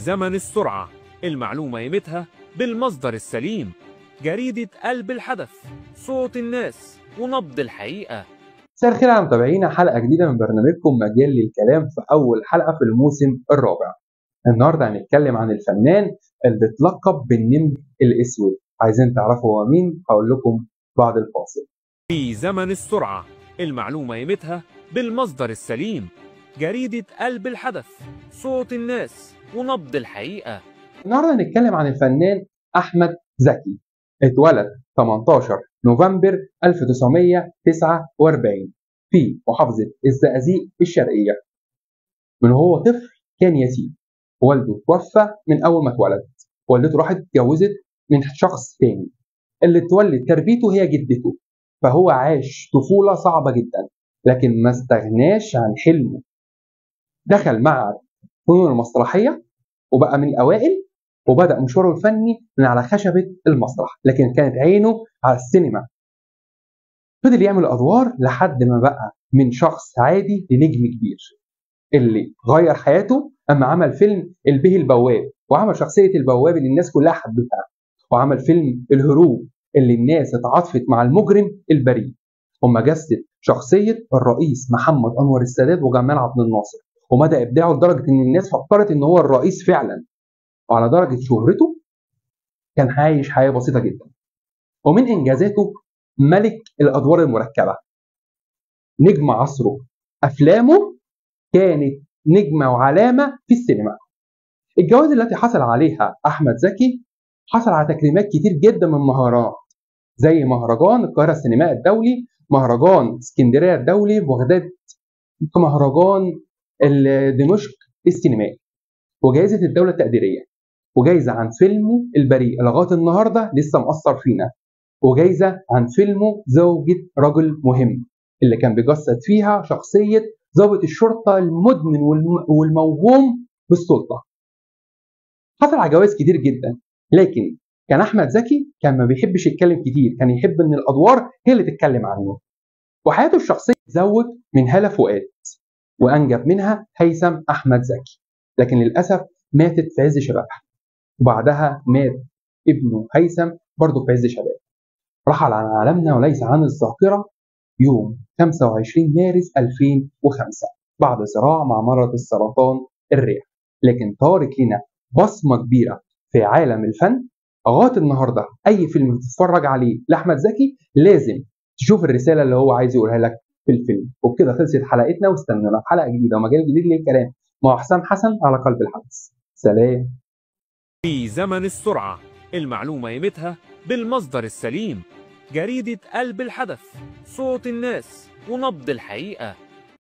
زمن السرعة، المعلومة قيمتها بالمصدر السليم. جريدة قلب الحدث، صوت الناس ونبض الحقيقة. مساء الخير على متابعينا، حلقة جديدة من برنامجكم مجال للكلام في أول حلقة في الموسم الرابع. النهاردة هنتكلم عن الفنان اللي اتلقب بالنمر الأسود. عايزين تعرفوا هو مين؟ هقول لكم بعد الفاصل. في زمن السرعة، المعلومة قيمتها بالمصدر السليم. جريدة قلب الحدث، صوت الناس ونبض الحقيقة. النهاردة هنتكلم عن الفنان أحمد زكي. اتولد 18 نوفمبر 1949 في محافظة الزقازيق الشرقية. من هو طفل كان يتيم، والده توفى من أول ما اتولد. والدته راحت اتجوزت من شخص تاني. اللي اتولد تربيته هي جدته، فهو عاش طفولة صعبة جدا، لكن ما استغناش عن حلمه. دخل معهد فنون المسرحية وبقى من الأوائل، وبدأ مشواره الفني من على خشبة المسرح، لكن كانت عينه على السينما. فضل يعمل أدوار لحد ما بقى من شخص عادي لنجم كبير، اللي غير حياته أما عمل فيلم البيه البواب، وعمل شخصية البواب اللي الناس كلها حبتها، وعمل فيلم الهروب اللي الناس اتعاطفت مع المجرم البريء، وما جسد شخصية الرئيس محمد أنور السادات وجمال عبد الناصر. ومدى إبداعه لدرجة إن الناس فكرت إن هو الرئيس فعلا. وعلى درجة شهرته كان عايش حياة بسيطة جدا. ومن إنجازاته ملك الأدوار المركبة، نجم عصره. أفلامه كانت نجمة وعلامة في السينما. الجوائز التي حصل عليها أحمد زكي، حصل على تكريمات كتير جدا من مهرجانات، زي مهرجان القاهرة السينمائي الدولي، مهرجان اسكندرية الدولي، بغداد، مهرجان دمشق السينمائي، وجائزة الدولة التقديرية، وجائزة عن فيلمه البريء لغاية النهاردة لسه مؤثر فينا، وجائزة عن فيلمه زوجة رجل مهم اللي كان بيجسد فيها شخصية ضابط الشرطة المدمن والموهوم بالسلطة. حصل على جوائز كتير جدا، لكن كان أحمد زكي كان ما بيحبش يتكلم كتير، كان يحب إن الأدوار هي اللي تتكلم عنه. وحياته الشخصية زوج من هالة فؤاد، وأنجب منها هيثم أحمد زكي، لكن للأسف ماتت في عز شبابها. وبعدها مات ابنه هيثم برضه في عز شبابه. رحل عن عالمنا وليس عن الذاكرة يوم 25 مارس 2005 بعد صراع مع مرض السرطان الرئة، لكن تارك لنا بصمة كبيرة في عالم الفن. لغاية النهاردة أي فيلم تتفرج عليه لأحمد زكي لازم تشوف الرسالة اللي هو عايز يقولها لك في الفيلم. وبكده خلصت حلقتنا، واستنونا في حلقة جديدة ومجال جديد للكلام مع حسام حسن على قلب الحدث. سلام. في زمن السرعة، المعلومة قيمتها بالمصدر السليم. جريدة قلب الحدث، صوت الناس ونبض الحقيقة.